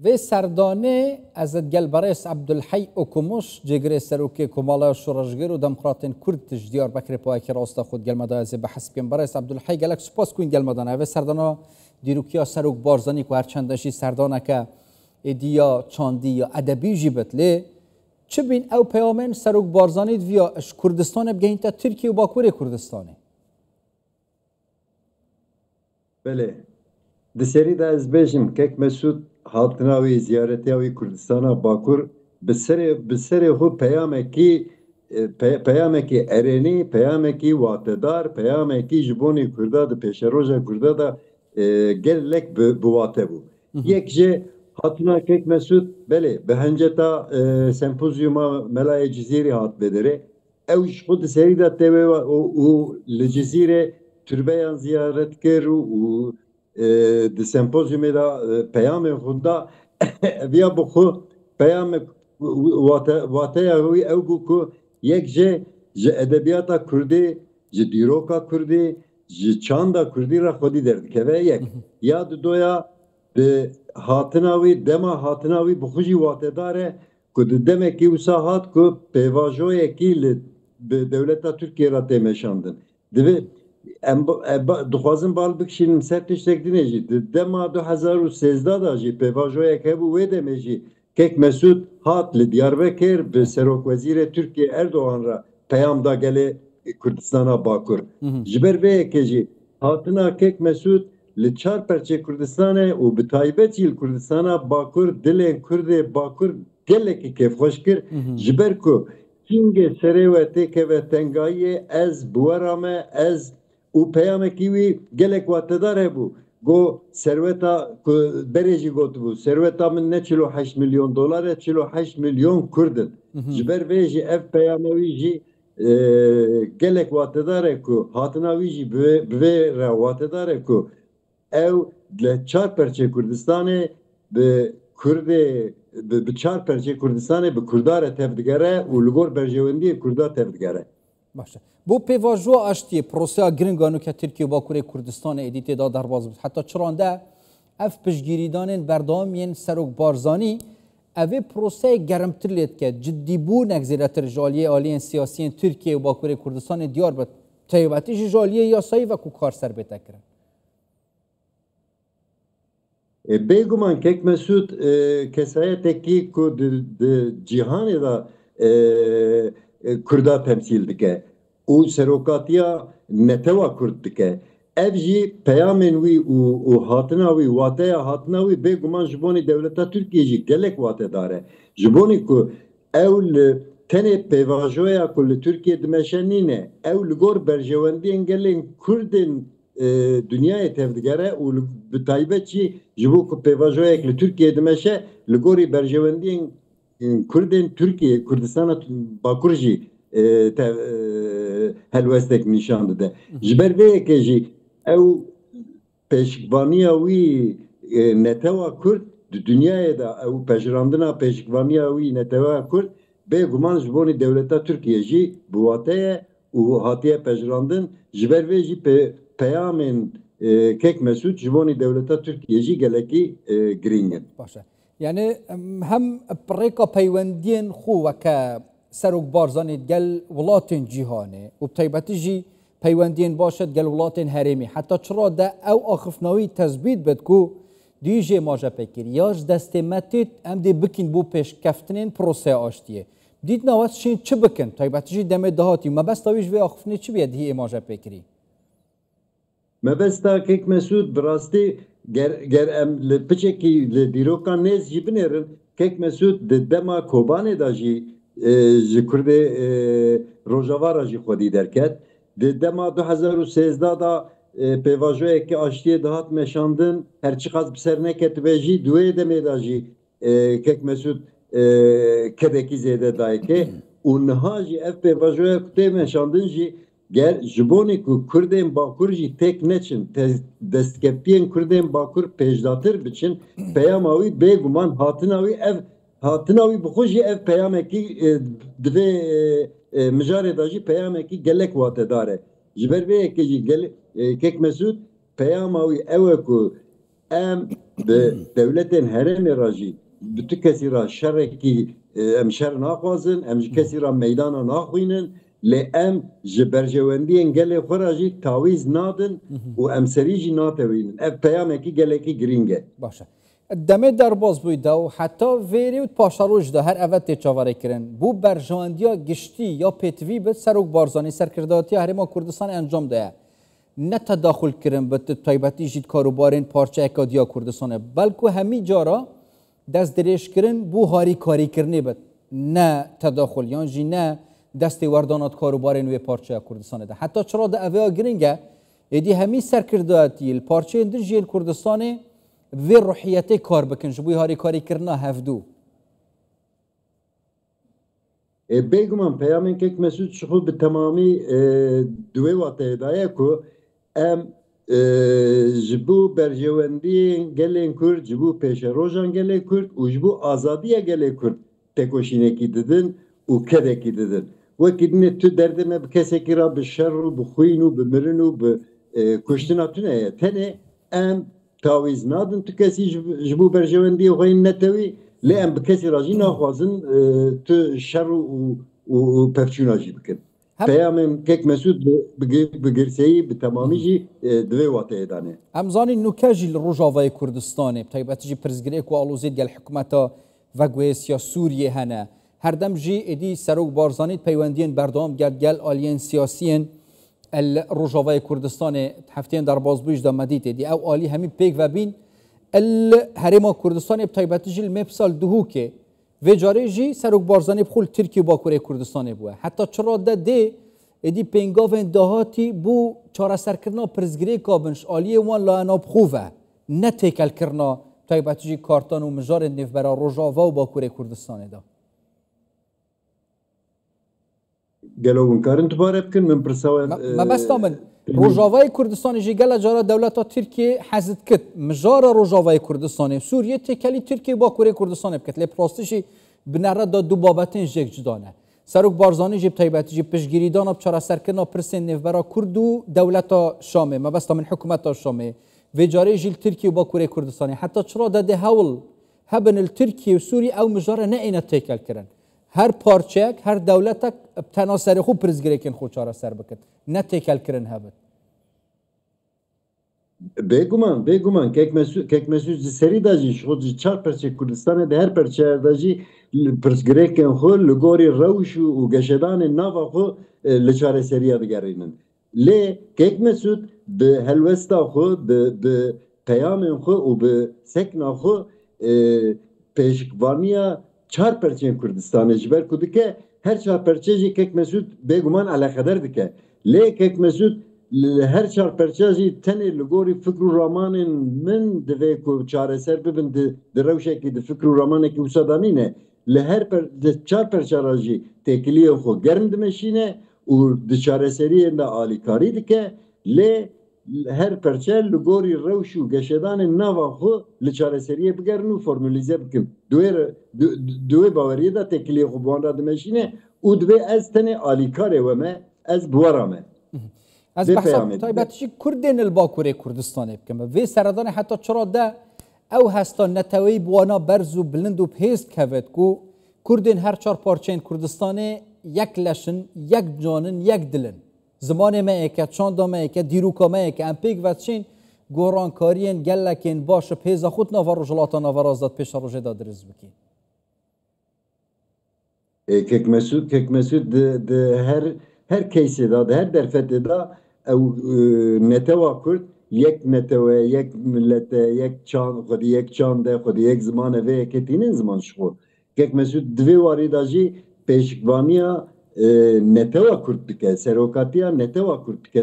و سردانه از گل برایس عبدالحی اکوموش جگری سروکی کمالا شورشگر و دموکراتین کرد تجدیار بکر پای که راستا خود گل مدازه به حسب کن برایس عبدالحی گلک سپاس کوین گل مدانه و سردانه دیروکیا سروک بارزانی که هرچندشی سردانه که ایدیا چاندی یا ادبی جیبت لی چه بین او پیامن سروک بارزانی ویا اش کردستان بگین تا ترکیه و باکور کردستانه بله دسری دا از بیشم که مسعود هاتناوی زیارتیاوی کردستان باکور بسر خو پیامه کی ارنی پیامه کی واتدار پیامه کی جبونی کرده د پیشروجه کرده دا گلک بواته بو یک جه هاتنا که مسعود بله به هنجتا سمپوزیوما ملای جزیری هات بدره اوش خود سری دا تبه و لجزیره تربیان زیارت کر و د سمپوزیوم دا پیام خدا بیا بخو پیام واته هوی او بو کو یک جه ادبیات کردی جه دیروکا کردی جه چاندا کردی را خودی درد که و یک یاد دویا de hatinavi dema hatinavi bixuji wate dare ku di demekî wisa hat ku pêvajoyekî li dewleta Tirkiye ra tê meşandin. Divê em dixwazim bal bikişînim ser tiştek dinê jî di dema 2013 da jî pêvajoyek hebû wê demê jî kek Mesûd hat li Diyarbekir bi Serokwezîrê Tirkiye Erdoğan ra peyam da gelê Kurdistana Bakur. Ji ber vê yekê jî hatina kek Mesûd li çar perçe Kurdistanê û bi taybetî Kurdistana Bakur dilên Kurdê Bakur gelekî kêfxweş kir ji ber ku kîngê serê we tê keve tengayiyê ez bi wera me ez û peyamekî wî gelek watedar hebû go serveta ku berê jî gotibû serveta min ne çilo 8 milyon dolar e çilo 8 milyon Kurdin ji ber vê jî ev peyama wî jî gelek watedar e ku hatina wî jî bi vê re watedar e ku ev li çar perçe Kurdistanê bi Kurdê bi çar perçe Kurdistanê bi Kurda re tevdigere û li gor berjewendiyê Kurda tevdigere. Başa. Bu pêvajoya aştiye proseya giringan ke Tirkiye û Bakurê Kurdistanê êdî da derbas bû. Heta çiranda ev piştgirîdanên berdawamiyên Serok Barzanî evê proseyê germtir lê dike ciddîbûnek zêdetir ji aliyê aliyên siyasiyên Tirkiye û Bakurê Kurdistanê diyar be taybetî ji aliyê yasayî veku kar serbêt kirin. Bêguman kek Mesûd kesayetekî ku di cîhanê da Kurda temsîl dike û serokatiya netewa Kurd dike. Ev jî peyamên wî û hatina wî wateya hatina wî bêguman ji bonê dewleta Tirkiye jî gelek watedar e. Ji bonê ku ew li tenê pêvajoya ku li Tirkiye dimeşenîne ew li gor berjewendiyên gelên Kurdên dünyaya tevdigere û bi taybet jî ji bo ku pêvajoyek li Tirkiye dimeşe li gorî berjewendiyên Kurdên Tirkiye Kurdistana Bakur jî helwestek nîşan dide. Ji ber vê yekê jî ew pêşikvaniya wî netewa Kurd di dünyayê da ew pejirandina pêşikvaniya wî netewa Kurd bêguman ji bonê dewleta Tirkiye jî bi wateye û hatiye pejirandin ji ber vê jî peyamên kek Mesûd ji bonê dewleta Tirkiye jî gelekî girîng in. Başa. Yani hem pirêka peywendiyên xwe weke Serok Barzanî gel welatên cîhanê û taybetî jî peywendiyên baş e gel welatên herêmî heta çira de ew axifnawî tezbît bid ku dî jê maje pêkir ya ji destê me tê em dê bikin bû pêşkeftinên proseya aştiyê. Dîtna west şîn çi bikin taybetî jî demê dahatî mebesta wî ji vê axiftinê çi biye dî ê maje pêkirî? Mebesta kek Mesûd bi rastî ger em li piçekî li dîroka nêz jî binêrin kek Mesûd di dema Kobanê da jî ji Kurdê rojavara jî xwedî derket. Di dema 2013 da pêvajoyekî aştiyê dihat meşandin her çi qas bi ser neketibe jî di wê demê da jî kek Mesûd kedekî zêde dayeke û niha jî ev pêvajoyek tê meşandin jî ger ji bonê ku Kurdên Bakur jî têk neçin destkepiyên Kurdên Bakur pêjdatir biçin peyama wî bêguman hatina wî ev hatina wî bixwe jî ev peyamekî divê mijarê da jî peyamekî gelek watedar e. Ji ber vê yekê jî kek Mesûd peyama wî ew e ku em به دولتین هرم راجی بتو کسی را شرکی ام شر ناخوازن ام کسی را میدان ناخوینن لی ام جبرجواندی انگل خراجی تاویز نادن و ام سریجی ناتوینن اف پیامه کی گله کی گرینگه باشه دمه در باز بوده و حتی ویری و پاشاروش ده هر اوت چاوره کرن بو برجواندیا گشتی یا پتوی به سروک بارزانی سرکرداتی هرما کردستان انجام ده نه تداخل کردن به تایبتی جید کاروبارین پارچه اکادیا کردستانه بلکه همی جارا دست دریش کردن بو هاری کاری کرنه بد نه تداخل یعنی نه دست وردانات کاروبارین و پارچه کردستانه ده حتی چرا ده اویا گرینگه ایدی همی سرکرداتی پارچه اندرجیل کردستانه و روحیت کار بکن جبوی هاری کاری کرنا هفدو بگم پیامین که مسعود شخو به تمامی دوی وقت دایه کو ام جبو برجواندی گلین کرد جبو پیش روزان گلین کرد و جبو آزادی گلین کرد تکوشینه کی دادن و کده کی دادن وقتی نه تو دردمه بکسی که را به شر و بخوین و بمرن و به کشتناتونه تنه ام تاویز نادن تو کسی جبو برجواندی و غین نتوی لی ام بکسی راجی نخوازن تو شر و پفچوناجی بکن پیامم کک مسعود بگرسایی به تمامی جی دوی واته دانه امزانی نوکاجی روجاوای کردستانه بتایبتی جی پرزگری کو آلوزید گل حکومتا و گویسیا سوریه هنه هر دم جی ادی سروک بارزانیت پیوندین بردام گل آلین سیاسیین الروجاوای کردستان هفتین در بازبویش دامدید دی او آلی همین پیک و بین الهرما کردستان بتایبتی جی المبسال دهو که و جاری جی سروک بارزانی بخول ترکی با کره کردستان بوده حتی چرا ده ادی پنگاون دهاتی بو چاره سرکرنا پرزگری کابنش آلی وان لانا بخوفه نه تکل کرنا بتایبتی جی کارتان و مجار نف برا روجاوا و با کره کردستان دا گلوون کارن تو باره بکن من پرساوه ما بس من روجاوای کردستان جی گل جارا دولت ترکیه حزت کت مجار روجاوای کردستان سوریه تکلی ترکیه با کره کردستان بکت لی پراستشی بنره دا دو بابتین جک جدانه سروک بارزانی جی بتایبتی جی پشگیری دانا بچارا سرکرنا پرسین نفبرا کردو دولت شامه ما بس من حکومت شامه و جاری جی ترکیه با کره کردستان حتی چرا ده هول هبن الترکیه و سوریه او مجار نه اینا تکل کرن هر پارچک هر دولتک تناسر خوب پرزگری کن خود چاره سر بکن نه تکل کرن هبت بگمان کک مسعود سری داجی خود چهار پرچه کردستان ده هر پرچه داجی پرزگری کن خود لگوری روش و گشدان نوا خود لچاره سریه دگرینن لی کک مسعود به هلوستا خود به پیام خود و به سکنا خود پیشکوانیا چهار پرچه کردستان جبر کدی که هر چهار پرچه جی کک مسعود بگمان علاقه در دکه لی کک مسعود هر چهار پرچه جی تنه لگوری فکر و رامان من دوی کو چاره سر ببین در روشه که ده فکر و رامانه که وسادانی نه لی هر چهار پرچه را جی تکلیه خو گرم دمشینه و ده چاره سریه ده آلیکاری دکه لی هر پرچه لگوری روش و گشدان نوا خو لچاره سریه بگرن و فرمولیزه بکن دوی باوریه دا تکلیه خو بوان را دمشینه و دوی از تنه آلیکاره ومه از بوارامه از بحثا تایبتشی کردین الباکوره کردستانه بکن و سردان حتی چرا ده او هستا نتوی بوانا برز و بلند و پیست کوید کو کردین هر چار پارچین کردستانه یک لشن یک جانن یک دلن زمان ما که چند ما که دیروکا ما که امپیک و چین گورانکارین گلکین باش پیزا خود نوار رجلاتا نوار آزاد پیش روزه داد رز بکی کک مسعود ده هر کیسه دا هر درفته دا او نتوا کرد یک نتوا یک ملت یک چان خودی یک چان ده خودی یک زمان و یک تینین زمان شو کک مسعود دوی واری داجی پیشوانیا نتوا کرد که سروکاتیا نتوا کرد که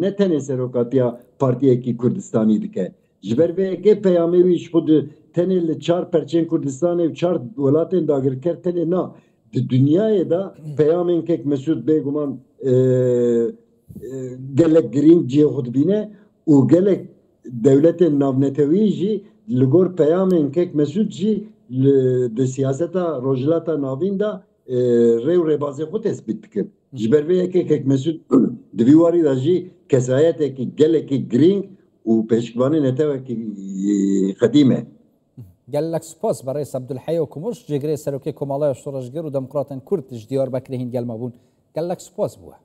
نه تنه سروکاتیا پارتیه کی کردستانی دکه جبر به که پیامی ویش خود تنه چهار پرچین کردستانی و چهار ولاتین داگر کرد تنه نه dünyaya da peyamên kek Mesut bêguman gelek girîng ciyê xwedbîne û gelek dewletên navnetewî jî li gor peyamên kek Mesut jî di siyaseta rojhilata navîn da rê û rêbazê xwe tespît dikin. Ji ber vê yekê kek Mesut di vî warî da jî kesayetekî gelekî girîng و پشکوانی نتوکی قدیمه. قال لك سباس برئيس عبد الحي وكمرش جيجري سروكي كومالاي شورجير وديمقراطين كرد جديار بكرهين قال مابون قال لك سباس بوه